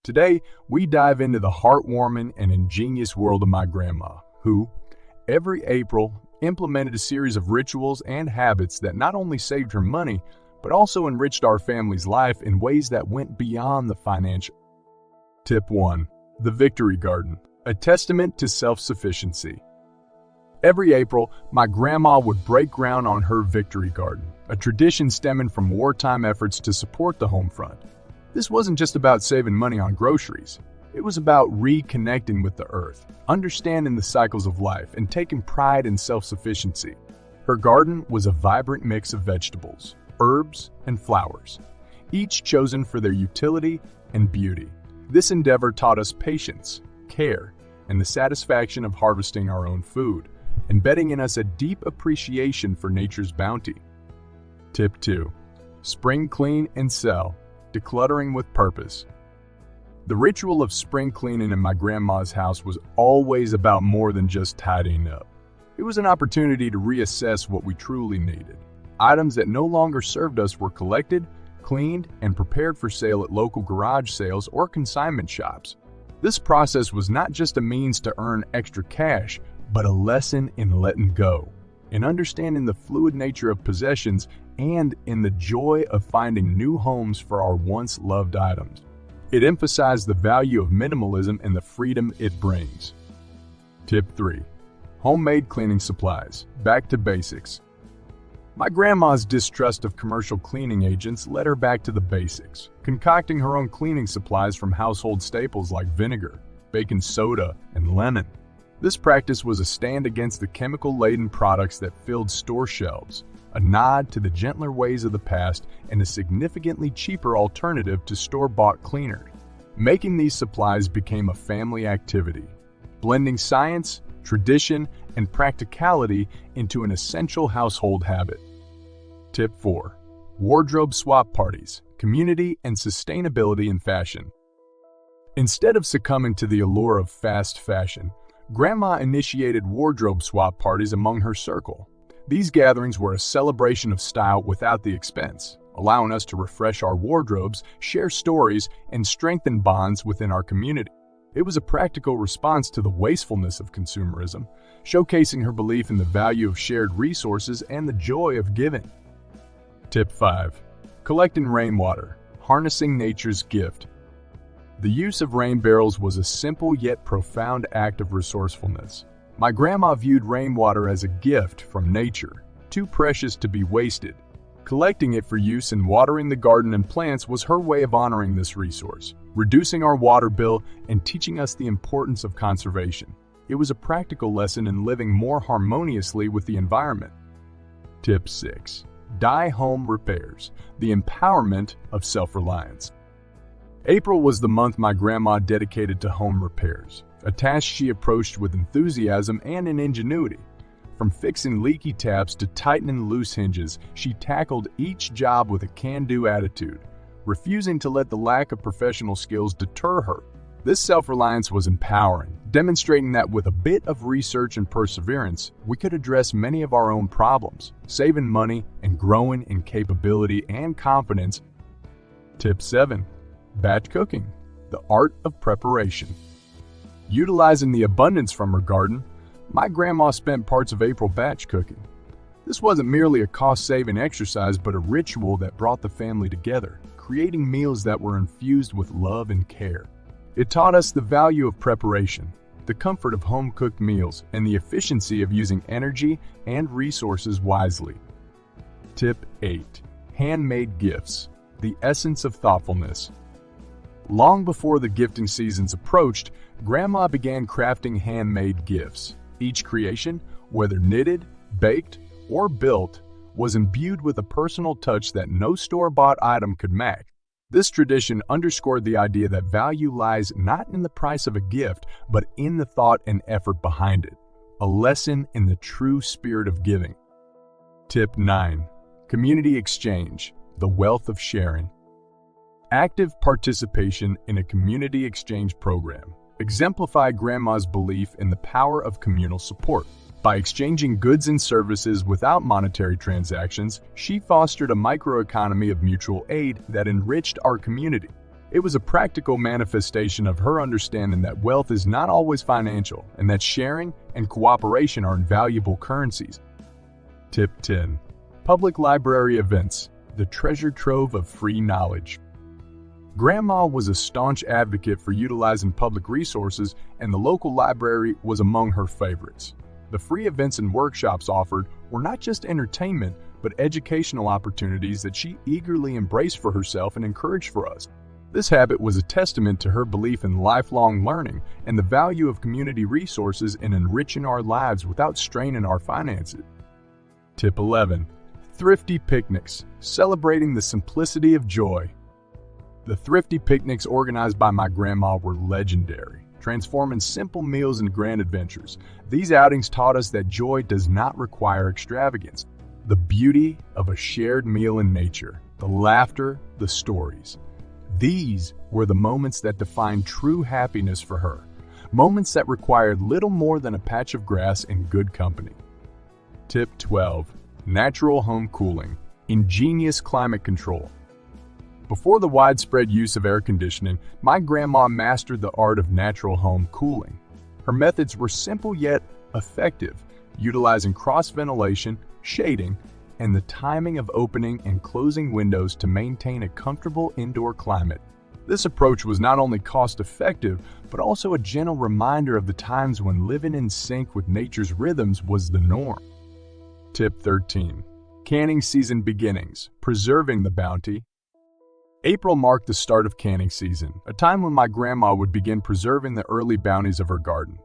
Today, we dive into the heartwarming and ingenious world of my grandma, who, every April, implemented a series of rituals and habits that not only saved her money, but also enriched our family's life in ways that went beyond the financial. Tip 1. The Victory Garden, a testament to self-sufficiency. Every April, my grandma would break ground on her Victory Garden, a tradition stemming from wartime efforts to support the home front. This wasn't just about saving money on groceries. It was about reconnecting with the earth, understanding the cycles of life, and taking pride in self-sufficiency. Her garden was a vibrant mix of vegetables, herbs, and flowers, each chosen for their utility and beauty. This endeavor taught us patience, care, and the satisfaction of harvesting our own food, embedding in us a deep appreciation for nature's bounty. Tip 2. Spring clean and sell. Decluttering with purpose. The ritual of spring cleaning in my grandma's house was always about more than just tidying up. It was an opportunity to reassess what we truly needed. Items that no longer served us were collected, cleaned, and prepared for sale at local garage sales or consignment shops. This process was not just a means to earn extra cash, but a lesson in letting go, in understanding the fluid nature of possessions, and in the joy of finding new homes for our once loved items. It emphasized the value of minimalism and the freedom it brings. Tip 3. Homemade cleaning supplies. Back to basics. My grandma's distrust of commercial cleaning agents led her back to the basics, concocting her own cleaning supplies from household staples like vinegar, baking soda, and lemon. This practice was a stand against the chemical-laden products that filled store shelves, a nod to the gentler ways of the past, and a significantly cheaper alternative to store-bought cleaners. Making these supplies became a family activity, blending science, tradition, and practicality into an essential household habit. Tip 4. Wardrobe swap parties, community and sustainability in fashion. Instead of succumbing to the allure of fast fashion, Grandma initiated wardrobe swap parties among her circle. These gatherings were a celebration of style without the expense, allowing us to refresh our wardrobes, share stories, and strengthen bonds within our community. It was a practical response to the wastefulness of consumerism, showcasing her belief in the value of shared resources and the joy of giving. Tip 5. Collecting rainwater, harnessing nature's gift. The use of rain barrels was a simple yet profound act of resourcefulness. My grandma viewed rainwater as a gift from nature, too precious to be wasted. Collecting it for use in watering the garden and plants was her way of honoring this resource, reducing our water bill and teaching us the importance of conservation. It was a practical lesson in living more harmoniously with the environment. Tip 6. Dye home repairs, the empowerment of self-reliance. April was the month my grandma dedicated to home repairs, a task she approached with enthusiasm and an ingenuity. From fixing leaky taps to tightening loose hinges, she tackled each job with a can-do attitude, refusing to let the lack of professional skills deter her. This self-reliance was empowering, demonstrating that with a bit of research and perseverance, we could address many of our own problems, saving money and growing in capability and confidence. Tip 7. Batch cooking, the art of preparation. Utilizing the abundance from her garden, my grandma spent parts of April batch cooking. This wasn't merely a cost-saving exercise, but a ritual that brought the family together, creating meals that were infused with love and care. It taught us the value of preparation, the comfort of home-cooked meals, and the efficiency of using energy and resources wisely. Tip 8. Handmade gifts, the essence of thoughtfulness. Long before the gifting seasons approached, Grandma began crafting handmade gifts. Each creation, whether knitted, baked, or built, was imbued with a personal touch that no store-bought item could match. This tradition underscored the idea that value lies not in the price of a gift, but in the thought and effort behind it, a lesson in the true spirit of giving. Tip 9. Community exchange, the wealth of sharing. Active participation in a community exchange program exemplified Grandma's belief in the power of communal support. By exchanging goods and services without monetary transactions, she fostered a microeconomy of mutual aid that enriched our community. It was a practical manifestation of her understanding that wealth is not always financial and that sharing and cooperation are invaluable currencies. Tip 10. Public library events, the treasure trove of free knowledge. Grandma was a staunch advocate for utilizing public resources, and the local library was among her favorites. The free events and workshops offered were not just entertainment, but educational opportunities that she eagerly embraced for herself and encouraged for us. This habit was a testament to her belief in lifelong learning and the value of community resources in enriching our lives without straining our finances. Tip 11. Thrifty Picnics, celebrating the simplicity of joy. The Thrifty Picnics organized by my grandma were legendary, transforming simple meals into grand adventures. These outings taught us that joy does not require extravagance. The beauty of a shared meal in nature, the laughter, the stories. These were the moments that defined true happiness for her, moments that required little more than a patch of grass and good company. Tip 12. Natural home cooling, ingenious climate control. Before the widespread use of air conditioning, my grandma mastered the art of natural home cooling. Her methods were simple yet effective, utilizing cross-ventilation, shading, and the timing of opening and closing windows to maintain a comfortable indoor climate. This approach was not only cost-effective, but also a gentle reminder of the times when living in sync with nature's rhythms was the norm. Tip 13. Canning season beginnings, preserving the bounty. April marked the start of canning season, a time when my grandma would begin preserving the early bounties of her garden.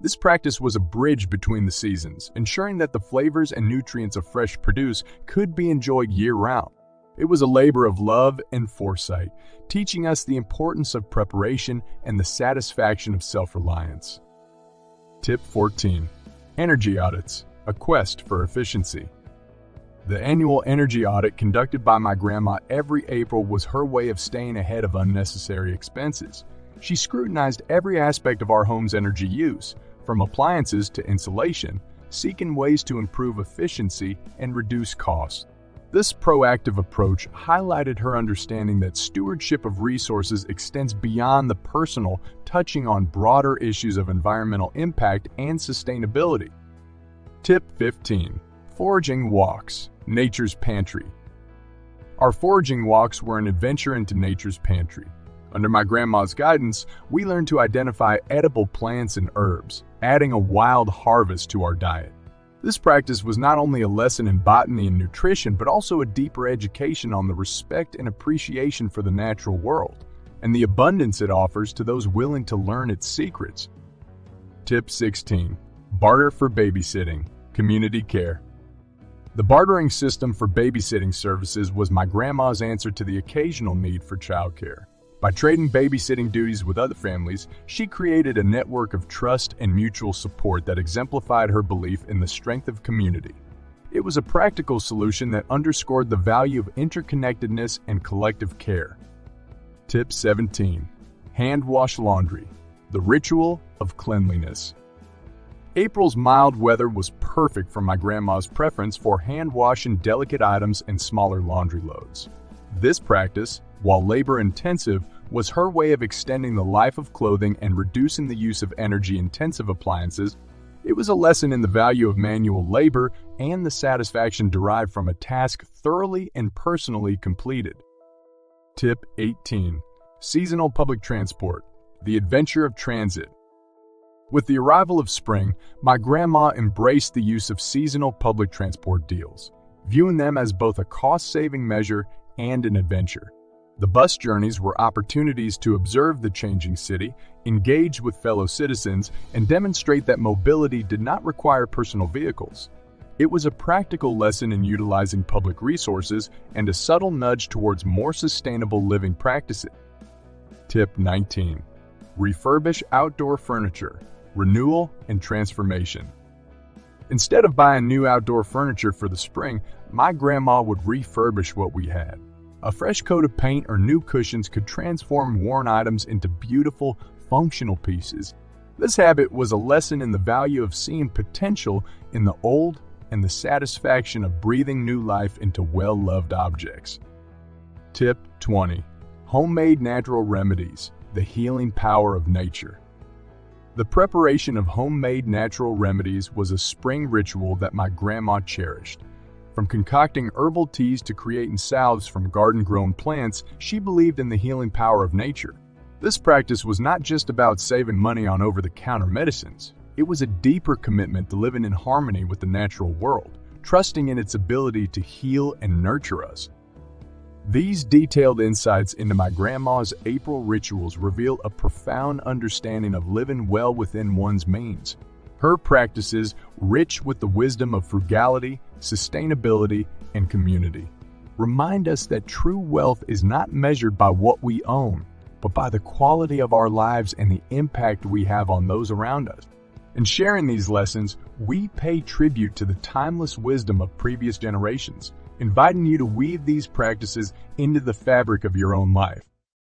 This practice was a bridge between the seasons, ensuring that the flavors and nutrients of fresh produce could be enjoyed year-round. It was a labor of love and foresight, teaching us the importance of preparation and the satisfaction of self-reliance. Tip 14. Energy Audits, a quest for efficiency. The annual energy audit conducted by my grandma every April was her way of staying ahead of unnecessary expenses. She scrutinized every aspect of our home's energy use, from appliances to insulation, seeking ways to improve efficiency and reduce costs. This proactive approach highlighted her understanding that stewardship of resources extends beyond the personal, touching on broader issues of environmental impact and sustainability. Tip 15. Foraging walks, nature's pantry. Our foraging walks were an adventure into nature's pantry. Under my grandma's guidance, we learned to identify edible plants and herbs, adding a wild harvest to our diet. This practice was not only a lesson in botany and nutrition, but also a deeper education on the respect and appreciation for the natural world, and the abundance it offers to those willing to learn its secrets. Tip 16. Barter for babysitting, community care. The bartering system for babysitting services was my grandma's answer to the occasional need for childcare. By trading babysitting duties with other families, she created a network of trust and mutual support that exemplified her belief in the strength of community. It was a practical solution that underscored the value of interconnectedness and collective care. Tip 17. Hand wash laundry, the ritual of cleanliness. April's mild weather was perfect for my grandma's preference for hand washing delicate items and smaller laundry loads. This practice, while labor-intensive, was her way of extending the life of clothing and reducing the use of energy-intensive appliances. It was a lesson in the value of manual labor and the satisfaction derived from a task thoroughly and personally completed. Tip 18. Seasonal public transport, the adventure of transit. With the arrival of spring, my grandma embraced the use of seasonal public transport deals, viewing them as both a cost-saving measure and an adventure. The bus journeys were opportunities to observe the changing city, engage with fellow citizens, and demonstrate that mobility did not require personal vehicles. It was a practical lesson in utilizing public resources and a subtle nudge towards more sustainable living practices. Tip 19. Refurbish outdoor furniture, renewal and transformation. Instead of buying new outdoor furniture for the spring, my grandma would refurbish what we had. A fresh coat of paint or new cushions could transform worn items into beautiful, functional pieces. This habit was a lesson in the value of seeing potential in the old and the satisfaction of breathing new life into well-loved objects. Tip 20. Homemade natural remedies, the healing power of nature. The preparation of homemade natural remedies was a spring ritual that my grandma cherished. From concocting herbal teas to creating salves from garden-grown plants, she believed in the healing power of nature. This practice was not just about saving money on over-the-counter medicines. It was a deeper commitment to living in harmony with the natural world, trusting in its ability to heal and nurture us. These detailed insights into my grandma's April rituals reveal a profound understanding of living well within one's means. Her practices, rich with the wisdom of frugality, sustainability, and community, remind us that true wealth is not measured by what we own, but by the quality of our lives and the impact we have on those around us. In sharing these lessons, we pay tribute to the timeless wisdom of previous generations, inviting you to weave these practices into the fabric of your own life.